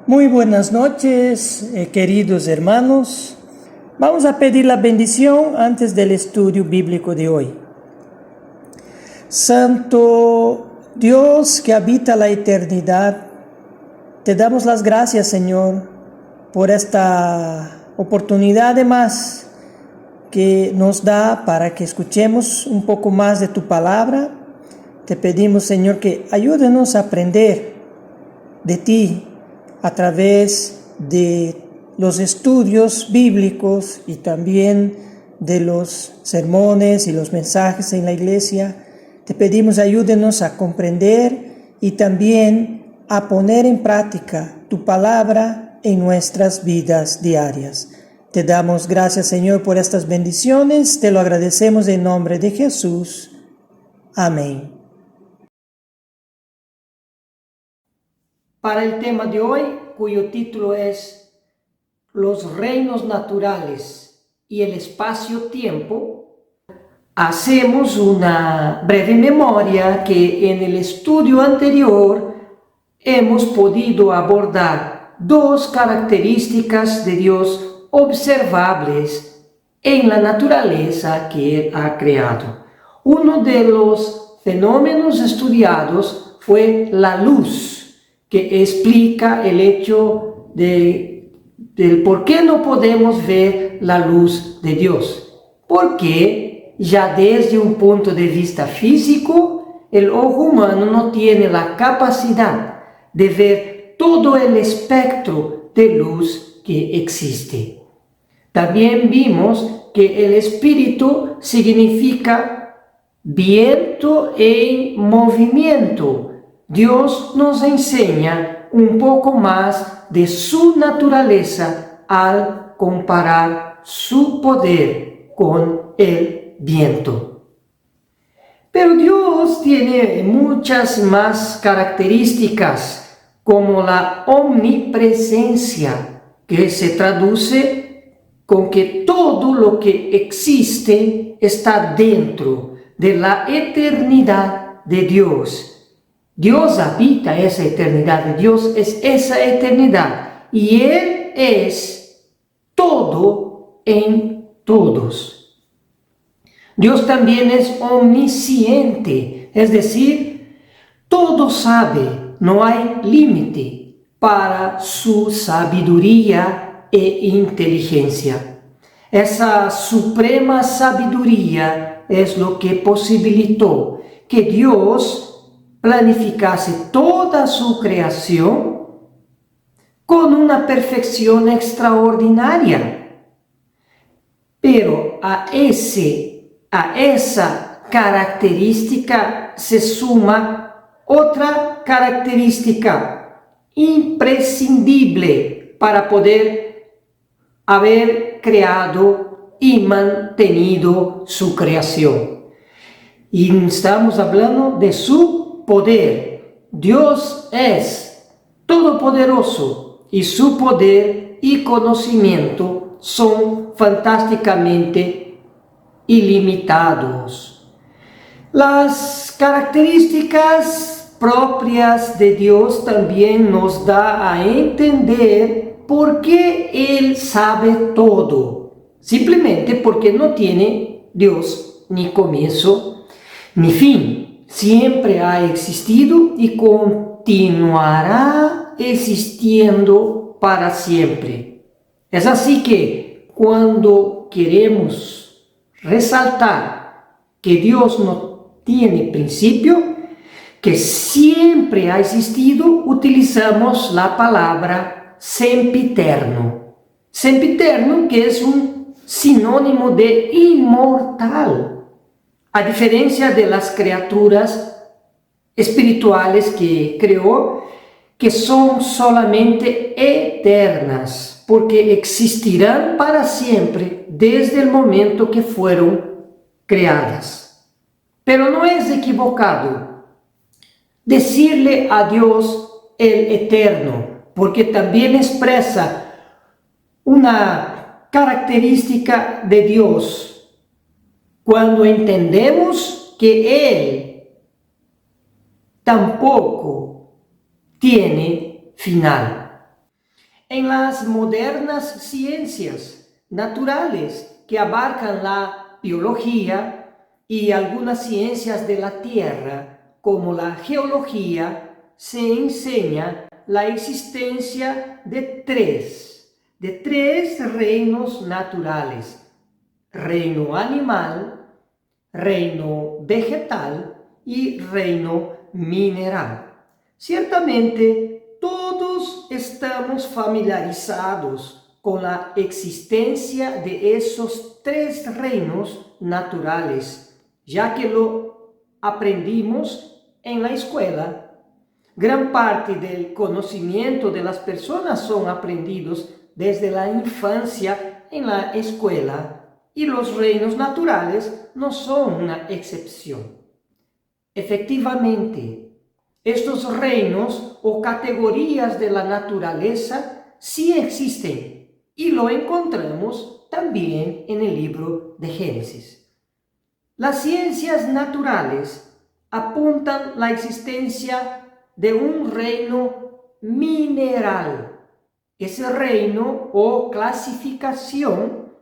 Muy buenas noches, queridos hermanos. Vamos a pedir la bendición antes del estudio bíblico de hoy. Santo Dios que habita la eternidad, te damos las gracias, Señor, por esta oportunidad de más que nos da para que escuchemos un poco más de tu palabra. Te pedimos, Señor, que ayúdenos a aprender de ti a través de los estudios bíblicos y también de los sermones y los mensajes en la iglesia. Te pedimos ayúdenos a comprender y también a poner en práctica tu palabra en nuestras vidas diarias. Te damos gracias, Señor, por estas bendiciones. Te lo agradecemos en nombre de Jesús. Amén. Para el tema de hoy, cuyo título es Los reinos naturales y el espacio-tiempo, hacemos una breve memoria que en el estudio anterior hemos podido abordar dos características de Dios observables en la naturaleza que Él ha creado. Uno de los fenómenos estudiados fue la luz, que explica el hecho del por qué no podemos ver la luz de Dios. Porque ya desde un punto de vista físico, el ojo humano no tiene la capacidad de ver todo el espectro de luz que existe. También vimos que el espíritu significa viento en movimiento. Dios nos enseña un poco más de su naturaleza al comparar su poder con el viento. Pero Dios tiene muchas más características, como la omnipresencia, que se traduce con que todo lo que existe está dentro de la eternidad de Dios. Dios habita esa eternidad, Dios es esa eternidad y Él es todo en todos. Dios también es omnisciente, es decir, todo sabe, no hay límite para su sabiduría e inteligencia. Esa suprema sabiduría es lo que posibilitó que Dios planificase toda su creación con una perfección extraordinaria. Pero a esa característica se suma otra característica imprescindible para poder haber creado y mantenido su creación. Y estamos hablando de su poder. Dios es todopoderoso y su poder y conocimiento son fantásticamente ilimitados. Las características propias de Dios también nos da a entender por qué Él sabe todo. Simplemente porque no tiene Dios ni comienzo ni fin. Siempre ha existido y continuará existiendo para siempre. Es así que cuando queremos resaltar que Dios no tiene principio, que siempre ha existido, utilizamos la palabra sempiterno. Sempiterno, que es un sinónimo de inmortal. A diferencia de las criaturas espirituales que creó, que son solamente eternas, porque existirán para siempre desde el momento que fueron creadas. Pero no es equivocado decirle a Dios el eterno, porque también expresa una característica de Dios. Cuando entendemos que Él tampoco tiene final. En las modernas ciencias naturales que abarcan la biología y algunas ciencias de la Tierra, como la geología, se enseña la existencia de tres reinos naturales: reino animal, reino vegetal y reino mineral. Ciertamente, todos estamos familiarizados con la existencia de esos tres reinos naturales, ya que lo aprendimos en la escuela. Gran parte del conocimiento de las personas son aprendidos desde la infancia en la escuela, y los reinos naturales no son una excepción. Efectivamente, estos reinos o categorías de la naturaleza sí existen, y lo encontramos también en el libro de Génesis. Las ciencias naturales apuntan la existencia de un reino mineral. Ese reino o clasificación,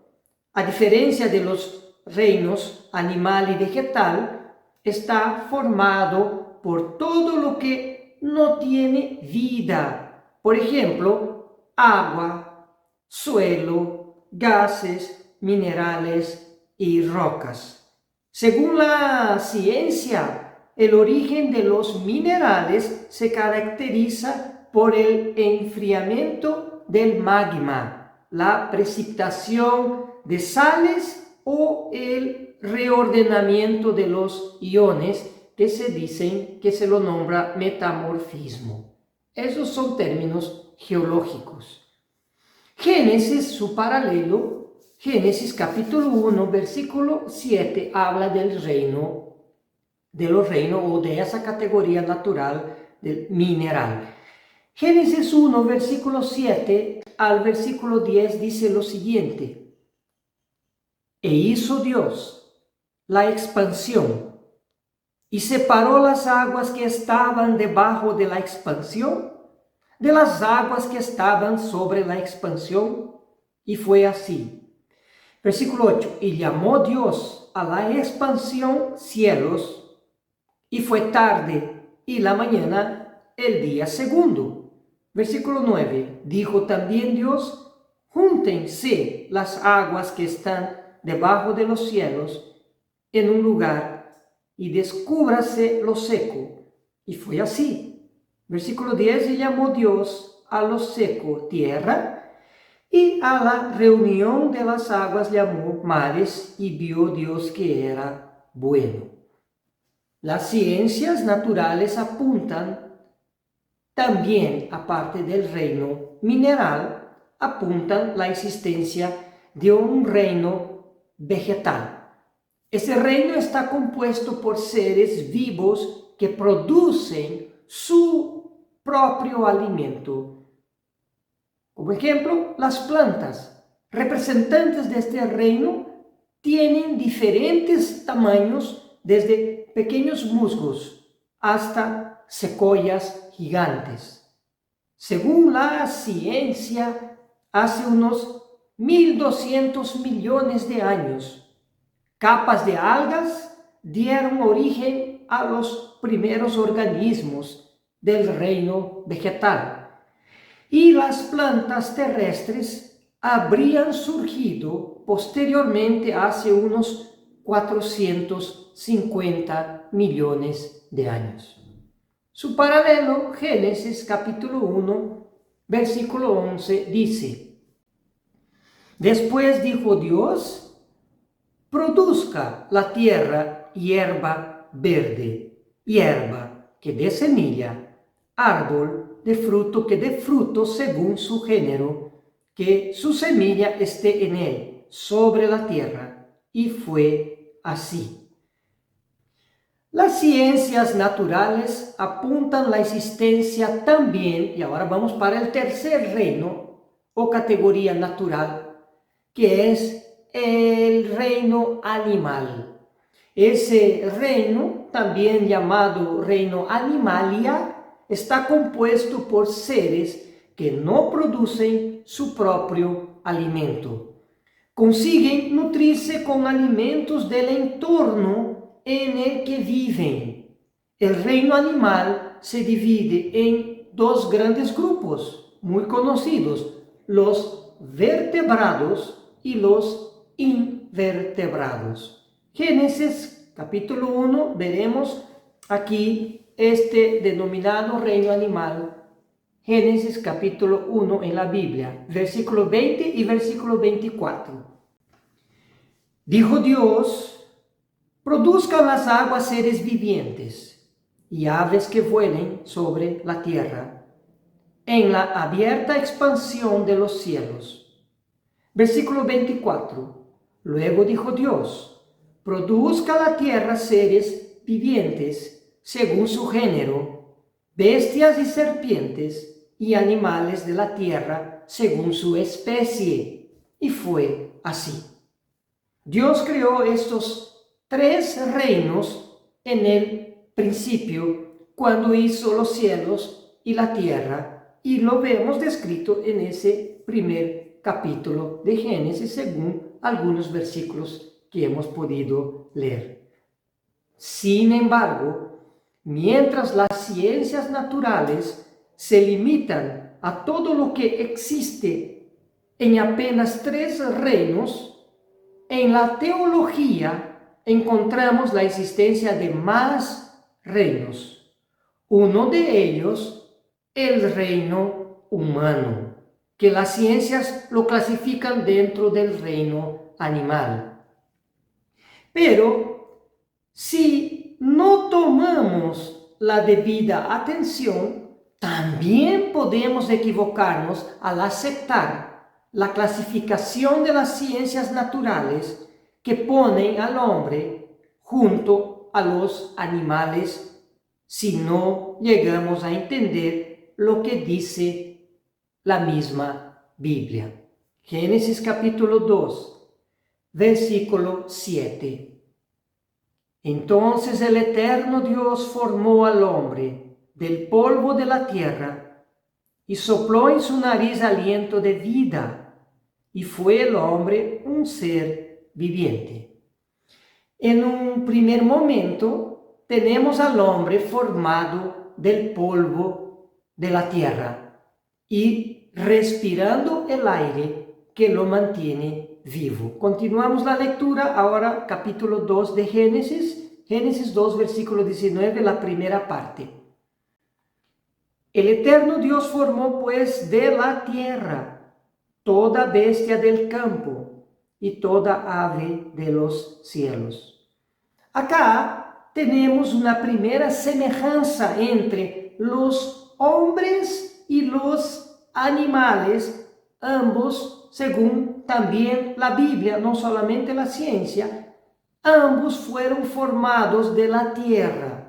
a diferencia de los reinos animal y vegetal, está formado por todo lo que no tiene vida. Por ejemplo, agua, suelo, gases, minerales y rocas. Según la ciencia, el origen de los minerales se caracteriza por el enfriamiento del magma, la precipitación de sales o el reordenamiento de los iones, que se dicen que se lo nombra metamorfismo. Esos son términos geológicos. Génesis, su paralelo, Génesis capítulo 1, versículo 7, habla del reino, de los reinos o de esa categoría natural del mineral. Génesis 1, versículo 7 al versículo 10 dice lo siguiente: E hizo Dios la expansión y separó las aguas que estaban debajo de la expansión de las aguas que estaban sobre la expansión, y fue así. Versículo 8: Y llamó Dios a la expansión cielos, y fue tarde y la mañana el día segundo. Versículo 9: Dijo también Dios: Júntense las aguas que están debajo de los cielos en un lugar, y descúbrase lo seco. Y fue así. Versículo 10: Y llamó Dios a lo seco tierra, y a la reunión de las aguas llamó mares, y vio Dios que era bueno. Las ciencias naturales apuntan también, aparte del reino mineral, apuntan la existencia de un reino vegetal. Ese reino está compuesto por seres vivos que producen su propio alimento. Como ejemplo, las plantas, representantes de este reino, tienen diferentes tamaños, desde pequeños musgos hasta secoyas gigantes. Según la ciencia, hace unos 1.200 millones de años, capas de algas dieron origen a los primeros organismos del reino vegetal, y las plantas terrestres habrían surgido posteriormente hace unos 450 millones de años. Su paralelo, Génesis capítulo 1, versículo 11, dice: Después dijo Dios: Produzca la tierra hierba verde, hierba que dé semilla, árbol de fruto que dé fruto según su género, que su semilla esté en él, sobre la tierra. Y fue así. Las ciencias naturales apuntan la existencia también, y ahora vamos para el tercer reino o categoría natural, que es el reino animal. Ese reino, también llamado reino animalia, está compuesto por seres que no producen su propio alimento. Consiguen nutrirse con alimentos del entorno en el que viven. El reino animal se divide en dos grandes grupos muy conocidos, los vertebrados y los invertebrados. Génesis capítulo 1, veremos aquí este denominado reino animal. Génesis capítulo 1 en la Biblia, versículo 20 y versículo 24. Dijo Dios: produzcan las aguas seres vivientes y aves que vuelen sobre la tierra, en la abierta expansión de los cielos. Versículo 24. Luego dijo Dios: produzca la tierra seres vivientes según su género, bestias y serpientes, y animales de la tierra según su especie. Y fue así. Dios creó estos tres reinos en el principio, cuando hizo los cielos y la tierra, y lo vemos descrito en ese primer capítulo de Génesis, según algunos versículos que hemos podido leer. Sin embargo, mientras las ciencias naturales se limitan a todo lo que existe en apenas tres reinos, en la teología encontramos la existencia de más reinos. Uno de ellos, el reino humano, que las ciencias lo clasifican dentro del reino animal. Pero si no tomamos la debida atención, también podemos equivocarnos al aceptar la clasificación de las ciencias naturales que ponen al hombre junto a los animales, si no llegamos a entender lo que dice la misma Biblia. Génesis capítulo 2, versículo 7. Entonces el eterno Dios formó al hombre del polvo de la tierra y sopló en su nariz aliento de vida, y fue el hombre un ser viviente. En un primer momento tenemos al hombre formado del polvo de la tierra y respirando el aire que lo mantiene vivo. Continuamos la lectura ahora, capítulo 2 de Génesis 2, versículo 19, la primera parte. El eterno Dios formó pues de la tierra toda bestia del campo y toda ave de los cielos. Acá tenemos una primera semejanza entre los hombres y los animales, ambos, según también la Biblia, no solamente la ciencia, ambos fueron formados de la tierra.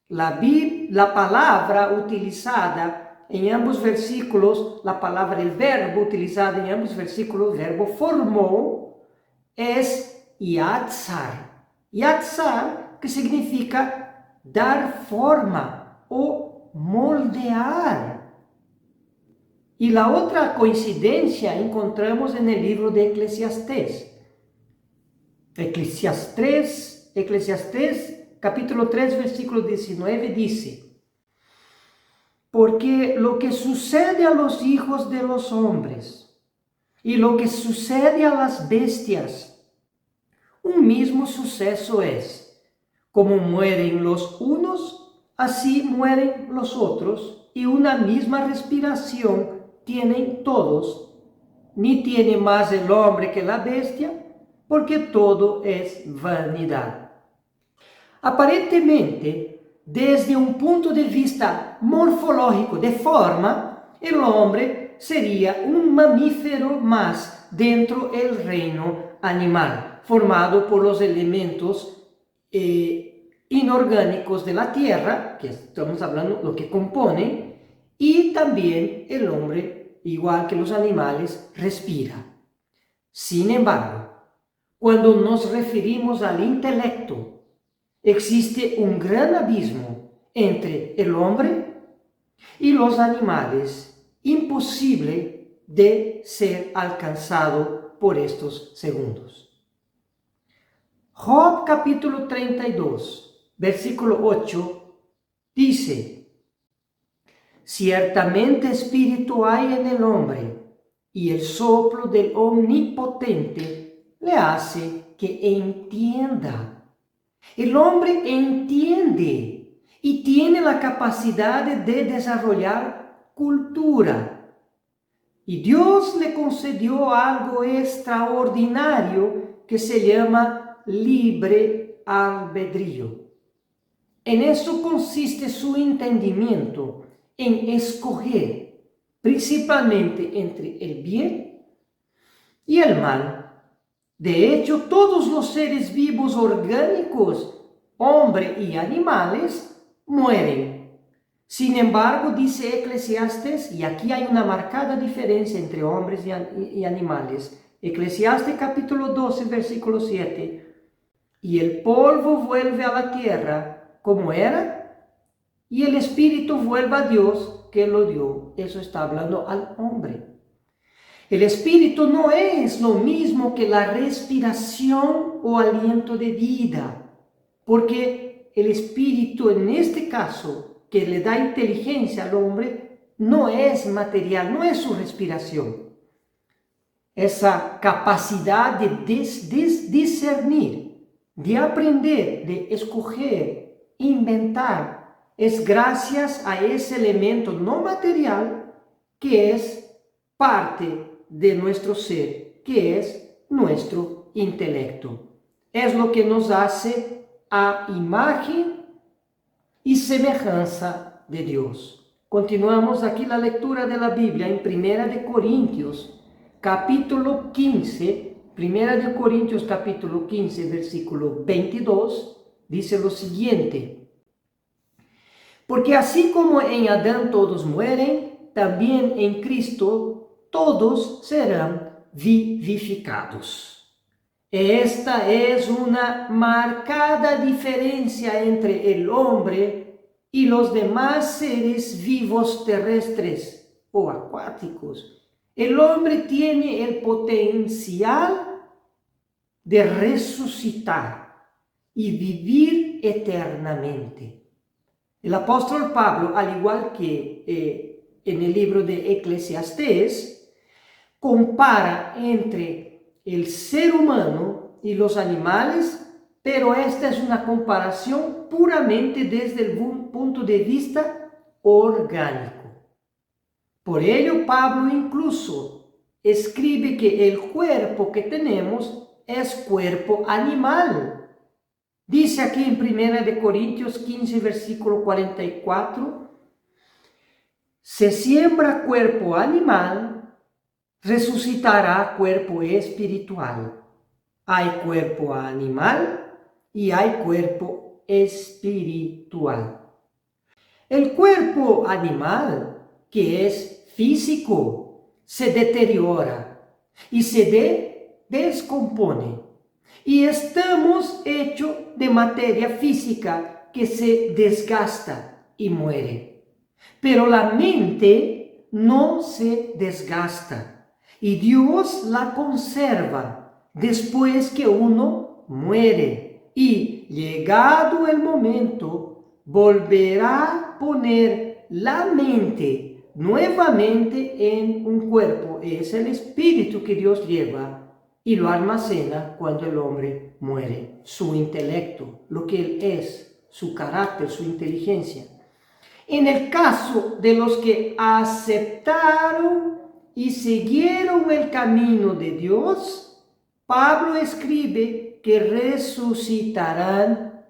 La palabra utilizada en ambos versículos, la palabra, el verbo utilizado en ambos versículos, el verbo formó, es yatzar. Yatzar, que significa dar forma o moldear. Y la otra coincidencia encontramos en el libro de Eclesiastés. Eclesiastés capítulo 3, versículo 19 dice: porque lo que sucede a los hijos de los hombres y lo que sucede a las bestias, un mismo suceso es. Como mueren los unos, así mueren los otros, y una misma respiración tienen todos. Ni tiene más el hombre que la bestia, porque todo es vanidad. Aparentemente, desde un punto de vista morfológico, de forma, el hombre sería un mamífero más dentro del reino animal, formado por los elementos inorgánicos de la tierra, que estamos hablando lo que componen, y también el hombre, igual que los animales, respira. Sin embargo, cuando nos referimos al intelecto, existe un gran abismo entre el hombre y los animales imposible de ser alcanzado por estos segundos. Job capítulo 32, versículo 8, dice: ciertamente espíritu hay en el hombre, y el soplo del Omnipotente le hace que entienda. El hombre entiende y tiene la capacidad de desarrollar cultura. Y Dios le concedió algo extraordinario que se llama libre albedrío. En eso consiste su entendimiento, en escoger principalmente entre el bien y el mal. De hecho, todos los seres vivos orgánicos, hombre y animales, mueren. Sin embargo, dice Eclesiastes, y aquí hay una marcada diferencia entre hombres y animales. Eclesiastes capítulo 12, versículo 7. Y el polvo vuelve a la tierra como era, y el espíritu vuelve a Dios que lo dio. Eso está hablando al hombre. El espíritu no es lo mismo que la respiración o aliento de vida, porque el espíritu en este caso, que le da inteligencia al hombre, no es material, no es su respiración. Esa capacidad de discernir, de aprender, de escoger, inventar, es gracias a ese elemento no material que es parte de nuestro ser, que es nuestro intelecto. Es lo que nos hace a imagen y semejanza de Dios. Continuamos aquí la lectura de la Biblia en 1 Corintios, capítulo 15. 1 Corintios, capítulo 15, versículo 22, dice lo siguiente: porque así como en Adán todos mueren, también en Cristo todos serán vivificados. Esta es una marcada diferencia entre el hombre y los demás seres vivos terrestres o acuáticos. El hombre tiene el potencial de resucitar y vivir eternamente. El apóstol Pablo, al igual que en el libro de Eclesiastés, compara entre el ser humano y los animales, pero esta es una comparación puramente desde el punto de vista orgánico. Por ello, Pablo incluso escribe que el cuerpo que tenemos es cuerpo animal. Dice aquí en 1 Corintios 15, versículo 44, se siembra cuerpo animal, resucitará cuerpo espiritual. Hay cuerpo animal y hay cuerpo espiritual. El cuerpo animal, que es físico, se deteriora y se descompone. Y estamos hechos de materia física que se desgasta y muere. Pero la mente no se desgasta. Y Dios la conserva después que uno muere. Y llegado el momento, volverá a poner la mente nuevamente en un cuerpo. Es el espíritu que Dios lleva y lo almacena cuando el hombre muere. Su intelecto, lo que él es, su carácter, su inteligencia. En el caso de los que aceptaron y siguieron el camino de Dios, Pablo escribe que resucitarán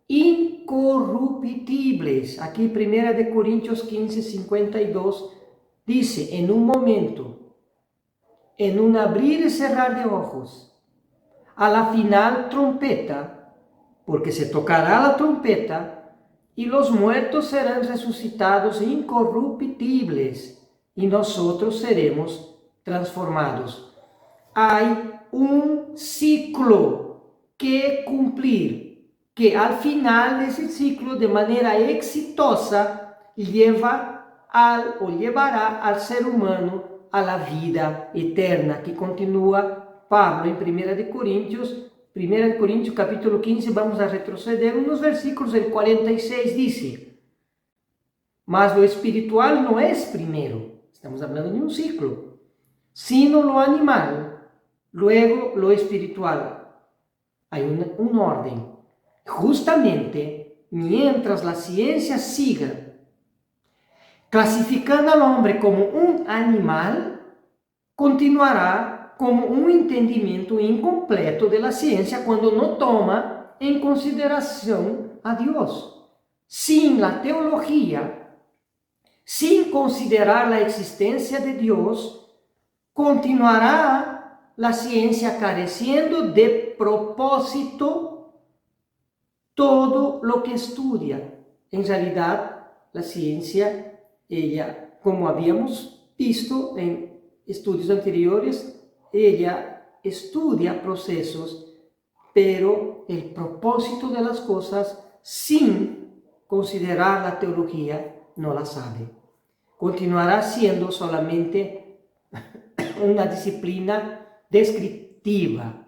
incorruptibles. Aquí 1 Corintios 15, 52 dice: en un momento, en un abrir y cerrar de ojos, a la final trompeta, porque se tocará la trompeta, y los muertos serán resucitados incorruptibles, y nosotros seremos transformados. Hay un ciclo que cumplir, que al final de ese ciclo, de manera exitosa, lleva o llevará al ser humano a la vida eterna, que continúa Pablo en 1 Corintios capítulo 15, vamos a retroceder unos versículos, el 46 dice: mas lo espiritual no es primero, estamos hablando de un ciclo, sino lo animal, luego lo espiritual. Hay un orden. Justamente, mientras la ciencia siga clasificando al hombre como un animal, continuará como un entendimiento incompleto de la ciencia cuando no toma en consideración a Dios. Sin la teología, sin considerar la existencia de Dios, continuará la ciencia careciendo de propósito todo lo que estudia. En realidad, la ciencia, ella, como habíamos visto en estudios anteriores, ella estudia procesos, pero el propósito de las cosas, sin considerar la teología, no la sabe. Continuará siendo solamente una disciplina descriptiva.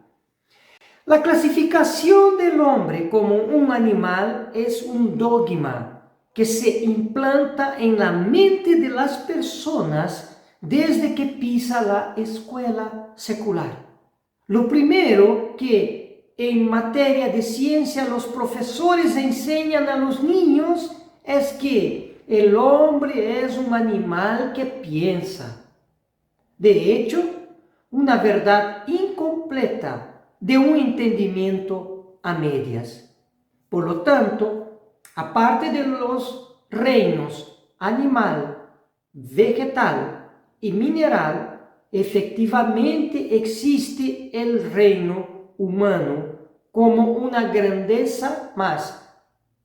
La clasificación del hombre como un animal es un dogma que se implanta en la mente de las personas desde que pisa la escuela secular. Lo primero que en materia de ciencia los profesores enseñan a los niños es que el hombre es un animal que piensa. De hecho, una verdad incompleta de un entendimiento a medias. Por lo tanto, aparte de los reinos animal, vegetal y mineral, efectivamente existe el reino humano como una grandeza más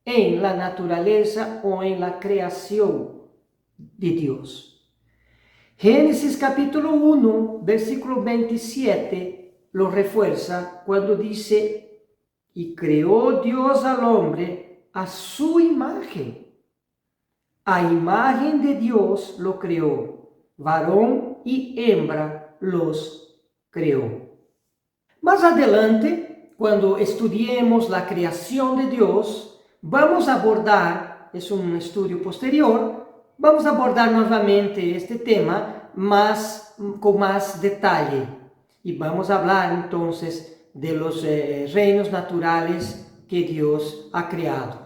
en la naturaleza o en la creación de Dios. Génesis capítulo 1, versículo 27 lo refuerza cuando dice: y creó Dios al hombre a su imagen. A imagen de Dios lo creó, varón y hembra los creó. Más adelante, cuando estudiemos la creación de Dios, vamos a abordar, es un estudio posterior, vamos a abordar nuevamente este tema con más detalle. Y vamos a hablar entonces de los reinos naturales que Dios ha creado.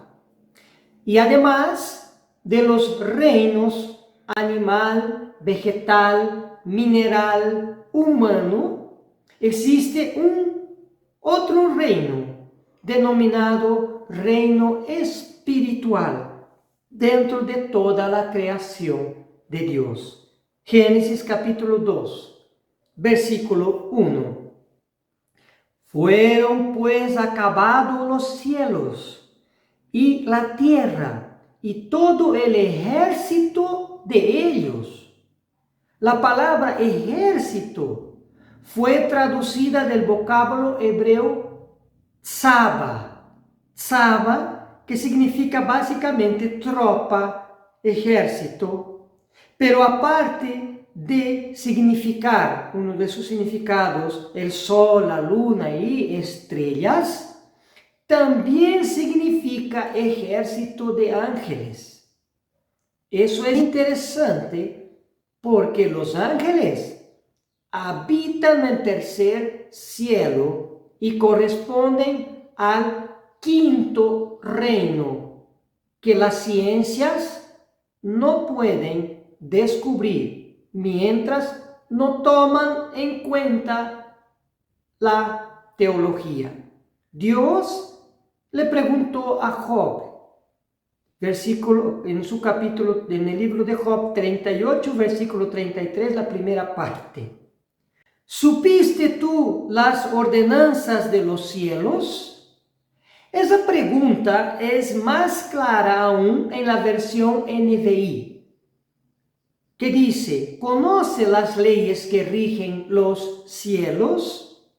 Y además de los reinos animal, vegetal, mineral, humano, existe un otro reino denominado reino espiritual dentro de toda la creación de Dios. Génesis capítulo 2. Versículo 1. Fueron pues acabados los cielos y la tierra y todo el ejército de ellos. La palabra ejército fue traducida del vocablo hebreo tzaba. Tzaba, que significa básicamente tropa, ejército, pero aparte de significar, uno de sus significados, el sol, la luna y estrellas, también significa ejército de ángeles. Eso es interesante porque los ángeles habitan el tercer cielo y corresponden al quinto reino que las ciencias no pueden descubrir mientras no toman en cuenta la teología. Dios le preguntó a Job, en su capítulo, en el libro de Job 38, versículo 33, la primera parte. ¿Supiste tú las ordenanzas de los cielos? Esa pregunta es más clara aún en la versión NVI, que dice: ¿conoce las leyes que rigen los cielos?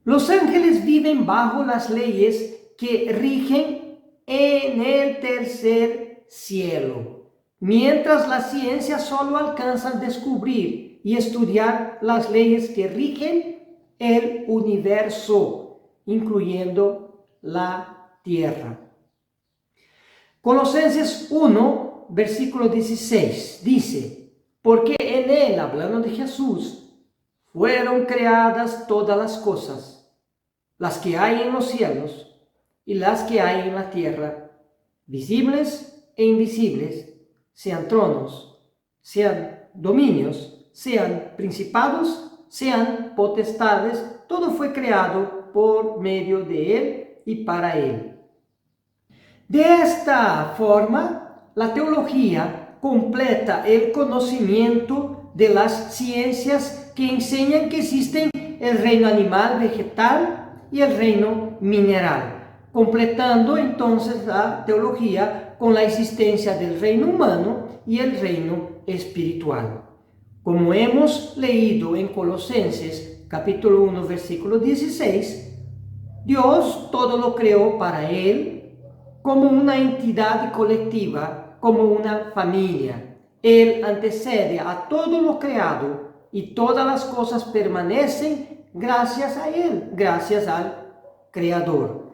Los ángeles viven bajo las leyes que rigen en el tercer cielo. mientras la ciencia solo alcanza a descubrir y estudiar las leyes que rigen el universo, incluyendo la tierra. Colosenses 1, versículo 16, dice, porque en él, hablando de Jesús, fueron creadas todas las cosas, las que hay en los cielos y las que hay en la tierra, visibles e invisibles, sean tronos, sean dominios, sean principados, sean potestades, todo fue creado por medio de él y para él. De esta forma, la teología completa el conocimiento de las ciencias que enseñan que existen el reino animal, vegetal y el reino mineral, completando entonces la teología con la existencia del reino humano y el reino espiritual. Como hemos leído en Colosenses capítulo 1, versículo 16, Dios todo lo creó para él, como una entidad colectiva, como una familia. Él antecede a todo lo creado y todas las cosas permanecen gracias a él, gracias al Creador.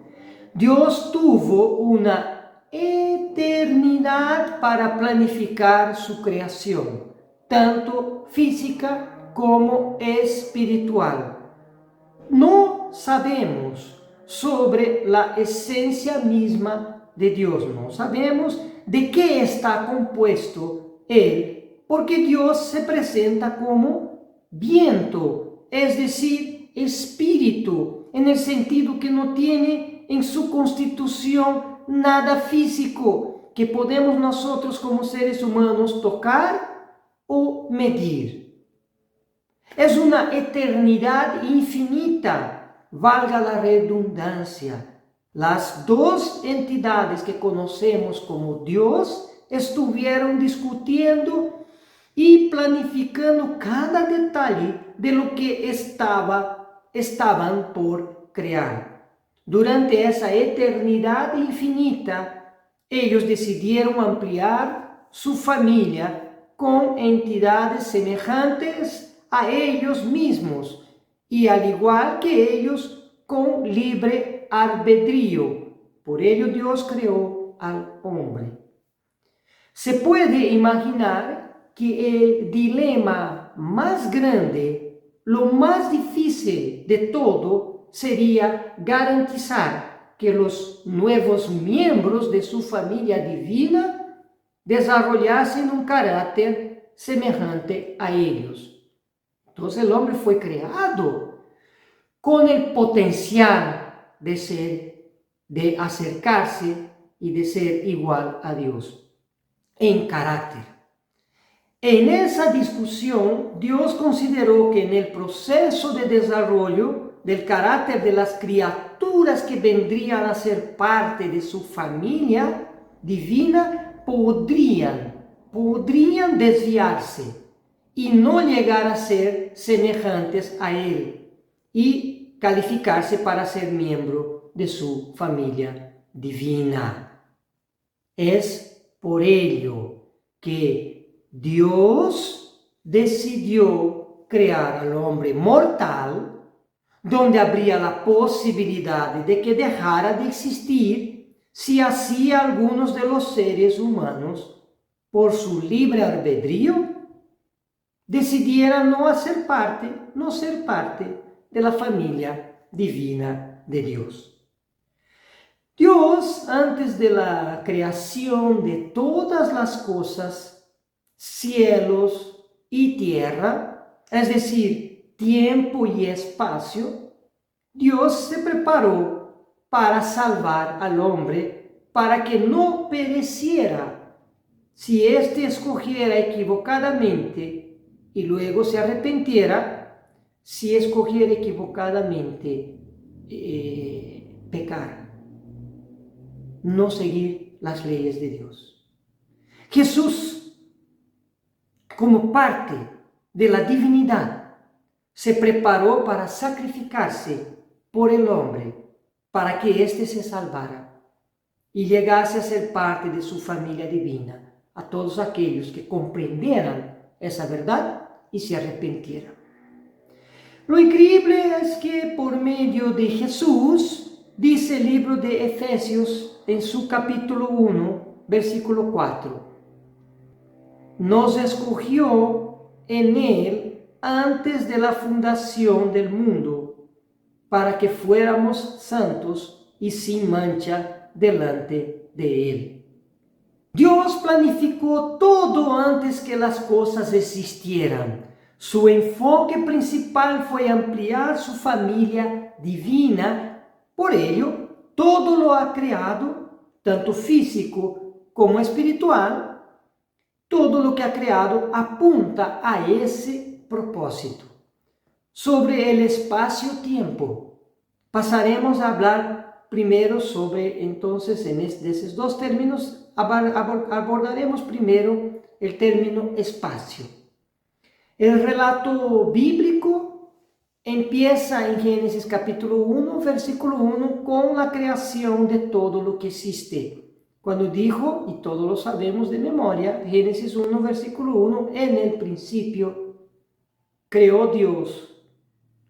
Dios tuvo una eternidad para planificar su creación, tanto física como espiritual. No sabemos sobre la esencia misma de Dios, no sabemos de qué está compuesto Él, porque Dios se presenta como viento, es decir, espíritu, en el sentido que no tiene en su constitución nada físico que podemos nosotros como seres humanos tocar o medir. Es una eternidad infinita, valga la redundancia. Las dos entidades que conocemos como Dios estuvieron discutiendo y planificando cada detalle de lo que estaban por crear. Durante esa eternidad infinita, ellos decidieron ampliar su familia con entidades semejantes a ellos mismos y al igual que ellos con libre albedrío. Por ello Dios creó al hombre. Se puede imaginar que el dilema más grande, lo más difícil de todo, sería garantizar que los nuevos miembros de su familia divina desarrollasen un carácter semejante a ellos. Entonces el hombre fue creado con el potencial de acercarse y de ser igual a Dios en carácter. En esa discusión, Dios consideró que en el proceso de desarrollo del carácter de las criaturas que vendrían a ser parte de su familia divina, podrían desviarse y no llegar a ser semejantes a Él y calificarse para ser miembro de su familia divina. Es por ello que Dios decidió crear al hombre mortal, donde habría la posibilidad de que dejara de existir si así algunos de los seres humanos, por su libre albedrío, decidieran no ser parte de la familia divina de Dios. Dios, antes de la creación de todas las cosas, cielos y tierra, es decir, tiempo y espacio, Dios se preparó para salvar al hombre, para que no pereciera si éste escogiera equivocadamente y luego se arrepintiera, si escogiera equivocadamente pecar, no seguir las leyes de Dios. Jesús, como parte de la divinidad, se preparó para sacrificarse por el hombre, para que éste se salvara y llegase a ser parte de su familia divina, a todos aquellos que comprendieran esa verdad y se arrepintieran. Lo increíble es que por medio de Jesús, dice el libro de Efesios en su capítulo 1, versículo 4, nos escogió en Él antes de la fundación del mundo, para que fuéramos santos y sin mancha delante de Él. Dios planificó todo antes que las cosas existieran. Su enfoque principal fue ampliar su familia divina. Por ello, todo lo ha creado, tanto físico como espiritual. Todo lo que ha creado apunta a ese propósito. Sobre el espacio-tiempo, pasaremos a hablar primero sobre, entonces, de esos dos términos, abordaremos primero el término espacio. El relato bíblico empieza en Génesis capítulo 1, versículo 1, con la creación de todo lo que existe. Cuando dijo, y todos lo sabemos de memoria, Génesis 1, versículo 1, en el principio creó Dios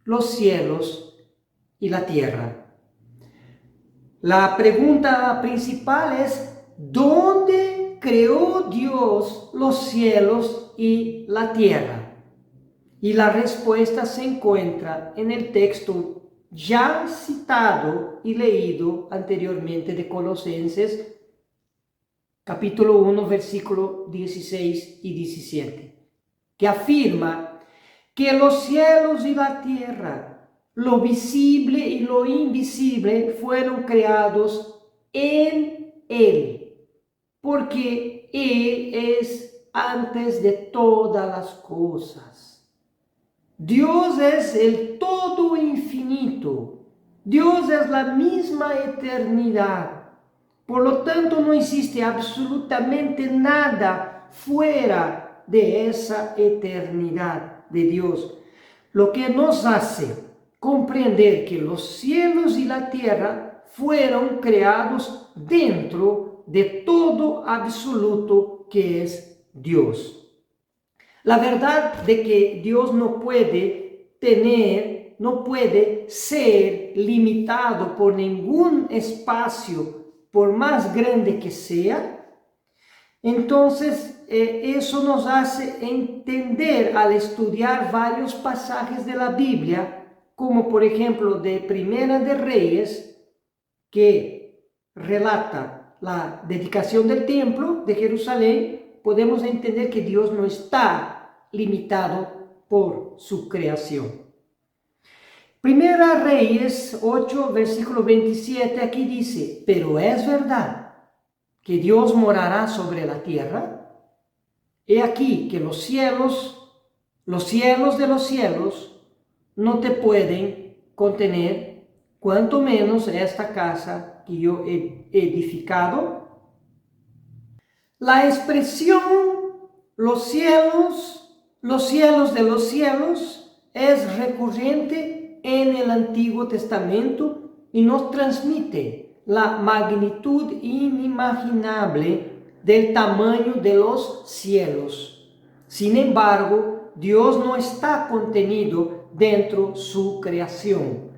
los cielos y la tierra. La pregunta principal es, ¿dónde creó Dios los cielos y la tierra? Y la respuesta se encuentra en el texto ya citado y leído anteriormente de Colosenses, capítulo 1, versículo 16 y 17, que afirma que los cielos y la tierra, lo visible y lo invisible, fueron creados en Él, porque Él es antes de todas las cosas. Dios es el todo infinito. Dios es la misma eternidad. Por lo tanto, no existe absolutamente nada fuera de esa eternidad de Dios. Lo que nos hace comprender que los cielos y la tierra fueron creados dentro de todo absoluto que es Dios. La verdad de que Dios no puede ser limitado por ningún espacio, por más grande que sea. Entonces, eso nos hace entender al estudiar varios pasajes de la Biblia, como por ejemplo de Primera de Reyes, que relata la dedicación del templo de Jerusalén. Podemos entender que Dios no está limitado por su creación. Primera Reyes 8, versículo 27, aquí dice, pero es verdad que Dios morará sobre la tierra. He aquí que los cielos de los cielos, no te pueden contener, cuanto menos esta casa que yo he edificado. La expresión los cielos de los cielos es recurrente en el Antiguo Testamento y nos transmite la magnitud inimaginable del tamaño de los cielos. Sin embargo, Dios no está contenido dentro de su creación.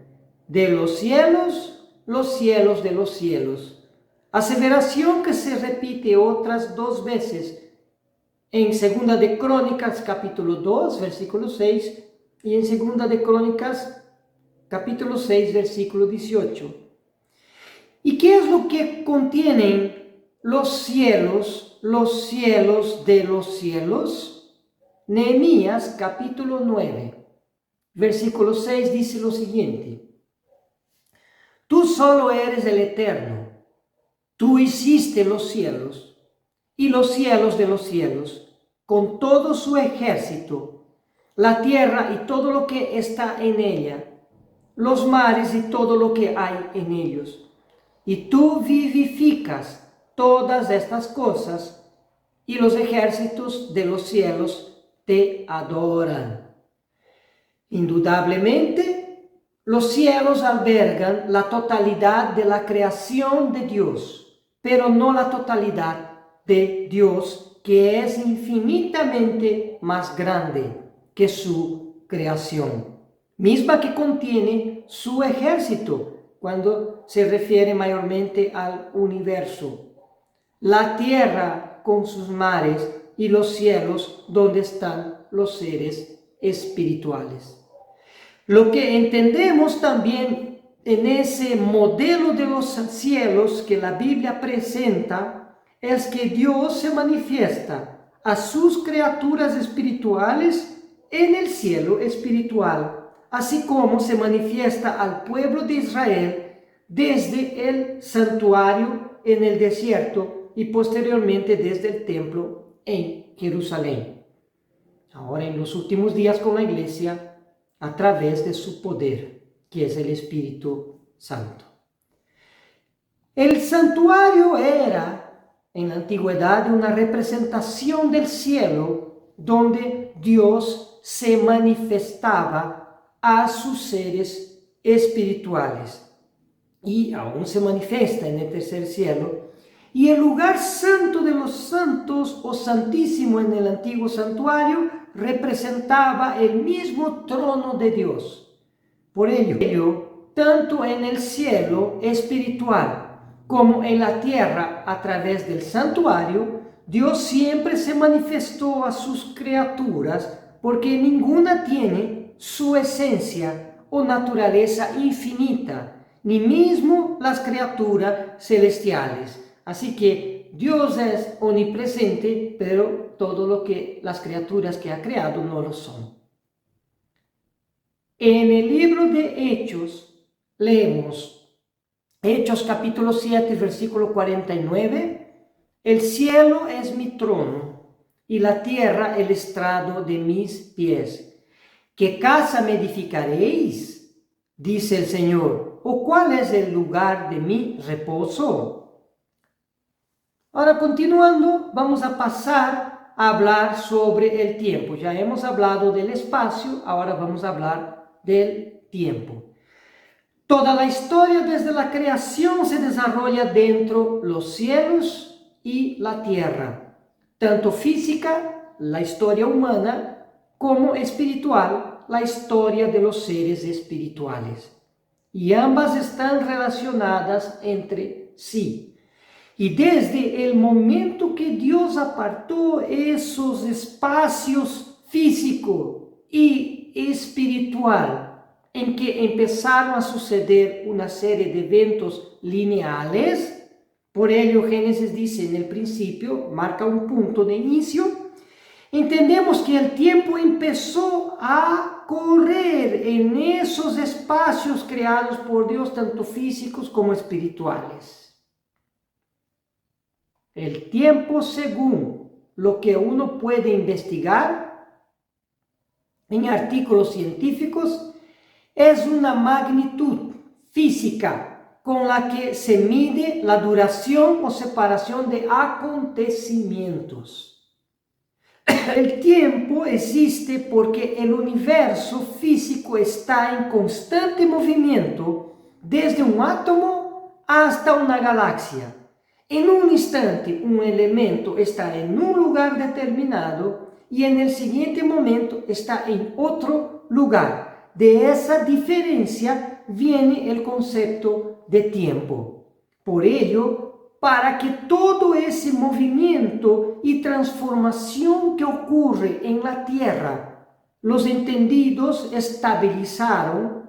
De los cielos de los cielos. Aseveración que se repite otras dos veces en Segunda de Crónicas, capítulo 2, versículo 6, y en Segunda de Crónicas, capítulo 6, versículo 18. ¿Y qué es lo que contienen los cielos de los cielos? Nehemías, capítulo 9, versículo 6, dice lo siguiente. Tú solo eres el Eterno, tú hiciste los cielos y los cielos de los cielos, con todo su ejército, la tierra y todo lo que está en ella, los mares y todo lo que hay en ellos. Y tú vivificas todas estas cosas, y los ejércitos de los cielos te adoran. Indudablemente, los cielos albergan la totalidad de la creación de Dios, pero no la totalidad de Dios que es infinitamente más grande que su creación, misma que contiene su ejército, cuando se refiere mayormente al universo, la tierra con sus mares y los cielos donde están los seres espirituales. Lo que entendemos también en ese modelo de los cielos que la Biblia presenta es que Dios se manifiesta a sus criaturas espirituales en el cielo espiritual, así como se manifiesta al pueblo de Israel desde el santuario en el desierto y posteriormente desde el templo en Jerusalén. Ahora en los últimos días con la iglesia, a través de su poder, que es el Espíritu Santo. El santuario era, en la antigüedad, una representación del cielo donde Dios se manifestaba a sus seres espirituales y aún se manifiesta en el tercer cielo. Y el lugar santo de los santos o santísimo en el antiguo santuario representaba el mismo trono de Dios. Por ello, tanto en el cielo espiritual como en la tierra a través del santuario, Dios siempre se manifestó a sus criaturas porque ninguna tiene su esencia o naturaleza infinita, ni mismo las criaturas celestiales. Así que Dios es omnipresente, pero todo lo que las criaturas que ha creado no lo son. En el libro de Hechos leemos, Hechos capítulo 7, versículo 49, el cielo es mi trono y la tierra el estrado de mis pies. ¿Qué casa me edificaréis? Dice el Señor, ¿o cuál es el lugar de mi reposo? Ahora, continuando, vamos a pasar a hablar sobre el tiempo. Ya hemos hablado del espacio, ahora vamos a hablar del tiempo. Toda la historia desde la creación se desarrolla dentro de los cielos y la tierra, tanto física, la historia humana, como espiritual, la historia de los seres espirituales. Y ambas están relacionadas entre sí. Y desde el momento que Dios apartó esos espacios físico y espiritual, en que empezaron a suceder una serie de eventos lineales, por ello Génesis dice en el principio, marca un punto de inicio, entendemos que el tiempo empezó a correr en esos espacios creados por Dios, tanto físicos como espirituales. El tiempo, según lo que uno puede investigar en artículos científicos, es una magnitud física con la que se mide la duración o separación de acontecimientos. El tiempo existe porque el universo físico está en constante movimiento desde un átomo hasta una galaxia. En un instante, un elemento está en un lugar determinado y en el siguiente momento está en otro lugar. De esa diferencia viene el concepto de tiempo. Por ello, para que todo ese movimiento y transformación que ocurre en la Tierra, los entendidos estandarizaron,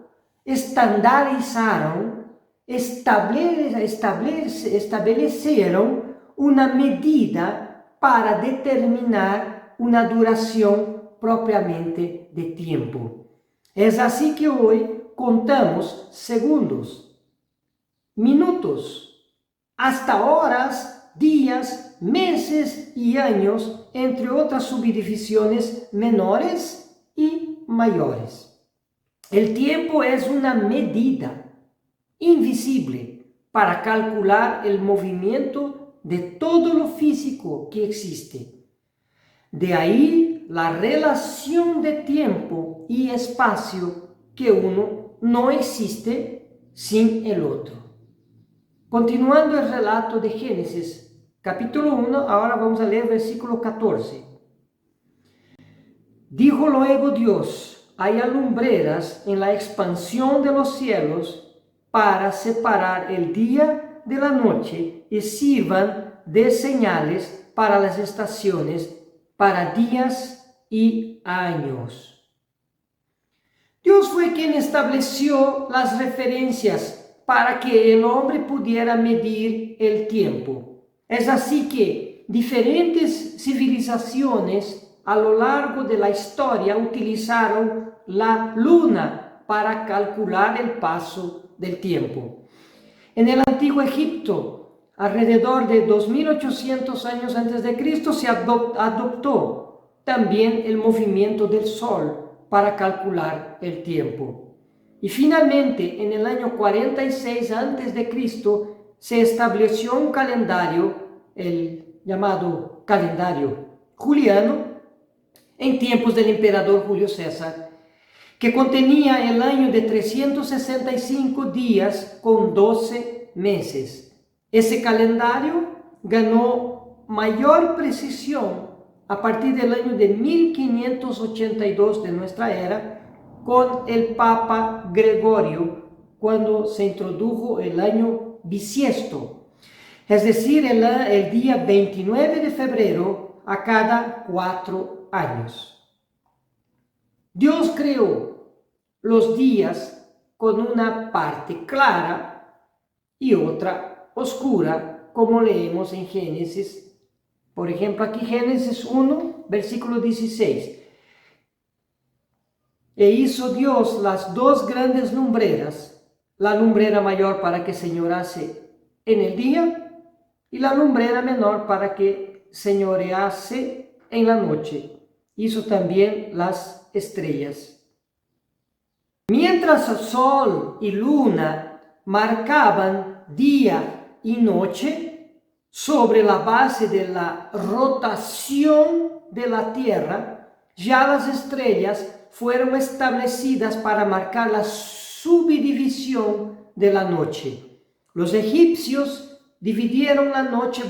establecieron una medida para determinar una duración propiamente de tiempo. Es así que hoy contamos segundos, minutos, hasta horas, días, meses y años, entre otras subdivisiones menores y mayores. El tiempo es una medida invisible para calcular el movimiento de todo lo físico que existe. De ahí la relación de tiempo y espacio, que uno no existe sin el otro. Continuando el relato de Génesis, capítulo 1, ahora vamos a leer versículo 14. Dijo luego Dios: hay lumbreras en la expansión de los cielos para separar el día de la noche y sirvan de señales para las estaciones, para días y años. Dios fue quien estableció las referencias para que el hombre pudiera medir el tiempo. Es así que diferentes civilizaciones a lo largo de la historia utilizaron la luna para calcular el paso del tiempo. En el antiguo Egipto, alrededor de 2800 años antes de Cristo, se adoptó también el movimiento del sol para calcular el tiempo. Y finalmente, en el año 46 antes de Cristo, se estableció un calendario, el llamado calendario juliano, en tiempos del emperador Julio César, que contenía el año de 365 días con 12 meses. Ese calendario ganó mayor precisión a partir del año de 1582 de nuestra era, con el Papa Gregorio, cuando se introdujo el año bisiesto, es decir, el día 29 de febrero a cada 4 años. Dios creó los días con una parte clara y otra oscura, como leemos en Génesis. Por ejemplo, aquí Génesis 1, versículo 16. E hizo Dios las dos grandes lumbreras, la lumbrera mayor para que señorease en el día y la lumbrera menor para que señorease en la noche. Hizo también las estrellas. Mientras sol y luna marcaban día y noche, sobre la base de la rotación de la Tierra, ya las estrellas fueron establecidas para marcar la subdivisión de la noche. Los egipcios dividieron la noche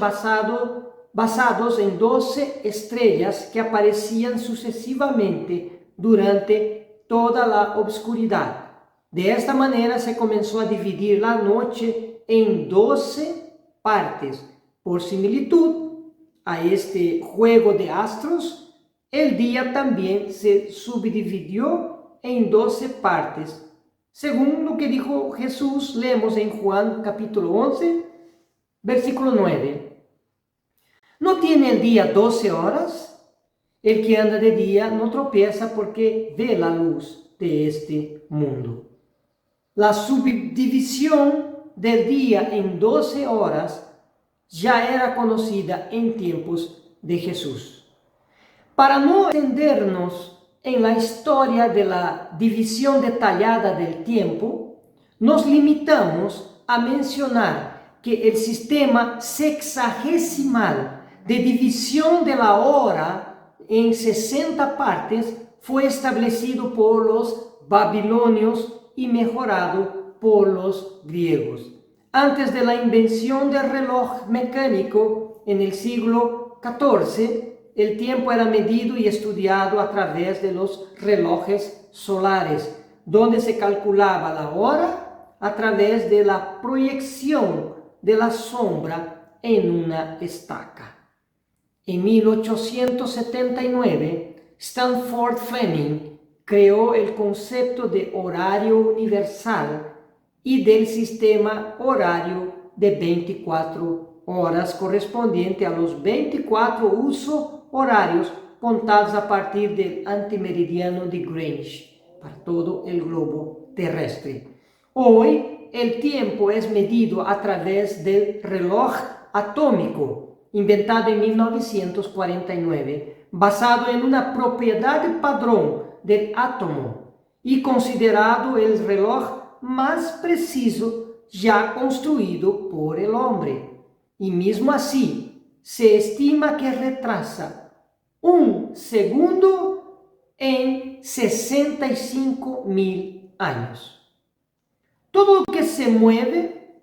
basados en 12 estrellas que aparecían sucesivamente durante toda la oscuridad. De esta manera se comenzó a dividir la noche en 12 partes. Por similitud a este juego de astros, el día también se subdividió en 12 partes. Según lo que dijo Jesús, leemos en Juan capítulo 11, versículo 9. ¿No tiene el día 12 horas? El que anda de día no tropieza porque ve la luz de este mundo. La subdivisión del día en 12 horas ya era conocida en tiempos de Jesús. Para no extendernos en la historia de la división detallada del tiempo, nos limitamos a mencionar que el sistema sexagesimal de división de la hora en 60 partes fue establecido por los babilonios y mejorado por los griegos. Antes de la invención del reloj mecánico en el siglo XIV, el tiempo era medido y estudiado a través de los relojes solares, donde se calculaba la hora a través de la proyección de la sombra en una estaca. En 1879, Stanford Fleming creó el concepto de horario universal y del sistema horario de 24 horas correspondiente a los 24 usos horarios contados a partir del antimeridiano de Greenwich para todo el globo terrestre. Hoy el tiempo es medido a través del reloj atómico, inventado en 1949, basado en una propiedad de padrón del átomo y considerado el reloj más preciso ya construido por el hombre. Y mismo así, se estima que retrasa un segundo en 65.000 años. Todo lo que se mueve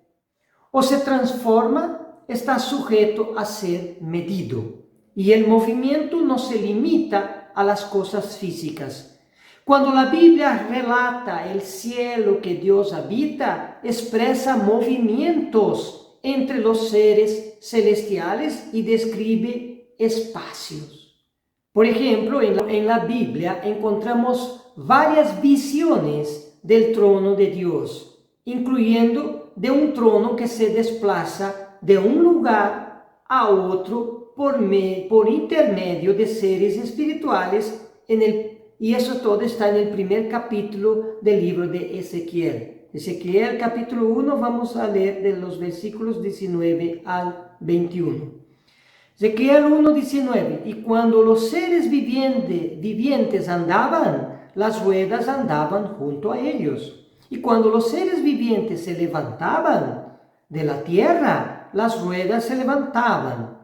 o se transforma está sujeto a ser medido y el movimiento no se limita a las cosas físicas. Cuando la Biblia relata el cielo que Dios habita, expresa movimientos entre los seres celestiales y describe espacios. Por ejemplo, en la Biblia encontramos varias visiones del trono de Dios, incluyendo de un trono que se desplaza de un lugar a otro por intermedio de seres espirituales y eso todo está en el primer capítulo del libro de Ezequiel. Ezequiel capítulo 1, vamos a leer de los versículos 19 al 21. Ezequiel 1:19, y cuando los seres vivientes andaban, las ruedas andaban junto a ellos. Y cuando los seres vivientes se levantaban de la tierra, las ruedas se levantaban.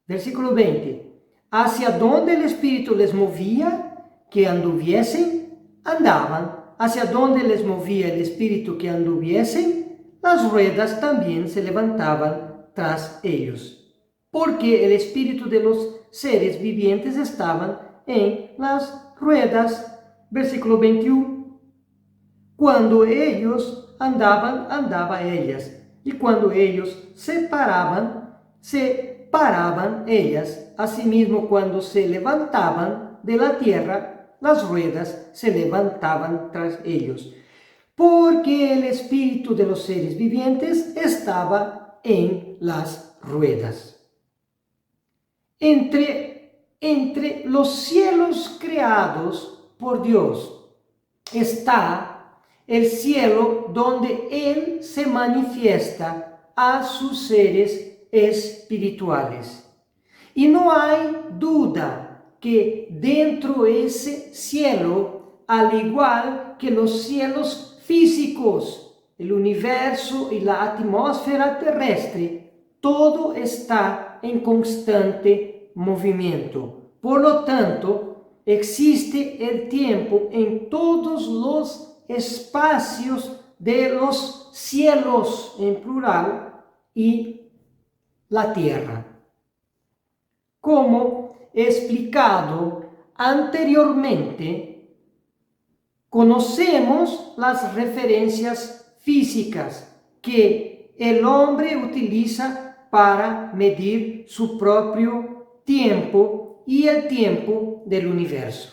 Versículo 20, hacia donde el Espíritu les movía, que anduviesen, andaban. Hacia donde les movía el Espíritu que anduviesen, las ruedas también se levantaban tras ellos. Porque el Espíritu de los seres vivientes estaban en las ruedas. Versículo 21. Cuando ellos andaban, andaba ellas. Y cuando ellos se paraban ellas. Asimismo, cuando se levantaban de la tierra, las ruedas se levantaban tras ellos. Porque el espíritu de los seres vivientes estaba en las ruedas. Entre los cielos creados por Dios está el cielo donde Él se manifiesta a sus seres espirituales. Y no hay duda que dentro de ese cielo, al igual que los cielos físicos, el universo y la atmósfera terrestre, todo está en constante movimiento. Por lo tanto, existe el tiempo en todos los espacios de los cielos, en plural, y la tierra. Como explicado anteriormente, conocemos las referencias físicas que el hombre utiliza para medir su propio tiempo y el tiempo del universo.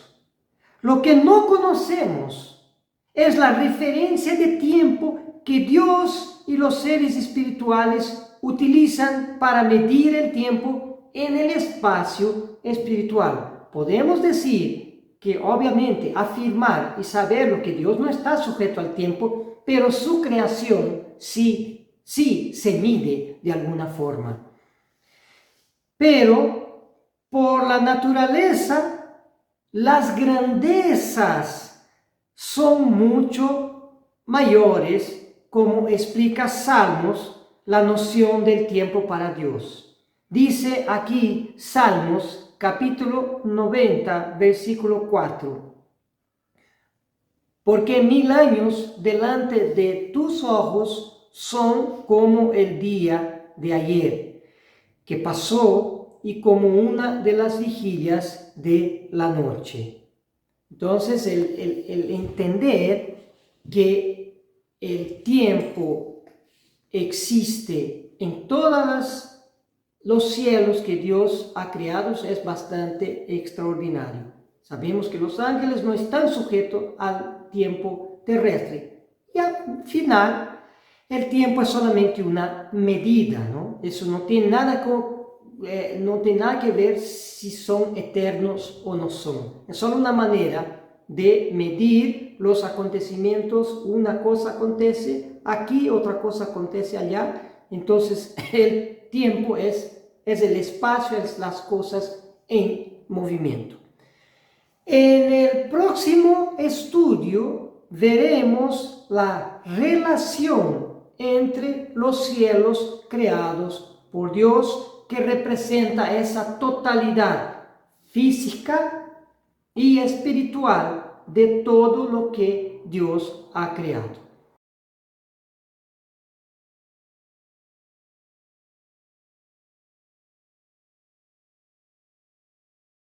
Lo que no conocemos es la referencia de tiempo que Dios y los seres espirituales utilizan para medir el tiempo en el espacio espiritual. Podemos decir que obviamente afirmar y saber lo que Dios no está sujeto al tiempo, pero su creación sí se mide de alguna forma. Pero por la naturaleza, las grandezas son mucho mayores, como explica Salmos, la noción del tiempo para Dios. Dice aquí Salmos capítulo 90, versículo 4. Porque 1000 años delante de tus ojos son como el día de ayer, que pasó, y como una de las vigilias de la noche. Entonces, el entender que el tiempo existe en todas los cielos que Dios ha creado es bastante extraordinario. Sabemos que los ángeles no están sujetos al tiempo terrestre. Y al final, el tiempo es solamente una medida, ¿no? Eso no tiene nada que ver si son eternos o no son. Es solo una manera de medir los acontecimientos. Una cosa acontece aquí, otra cosa acontece allá. Entonces, el tiempo es el espacio, es las cosas en movimiento. En el próximo estudio veremos la relación entre los cielos creados por Dios, que representa esa totalidad física y espiritual de todo lo que Dios ha creado.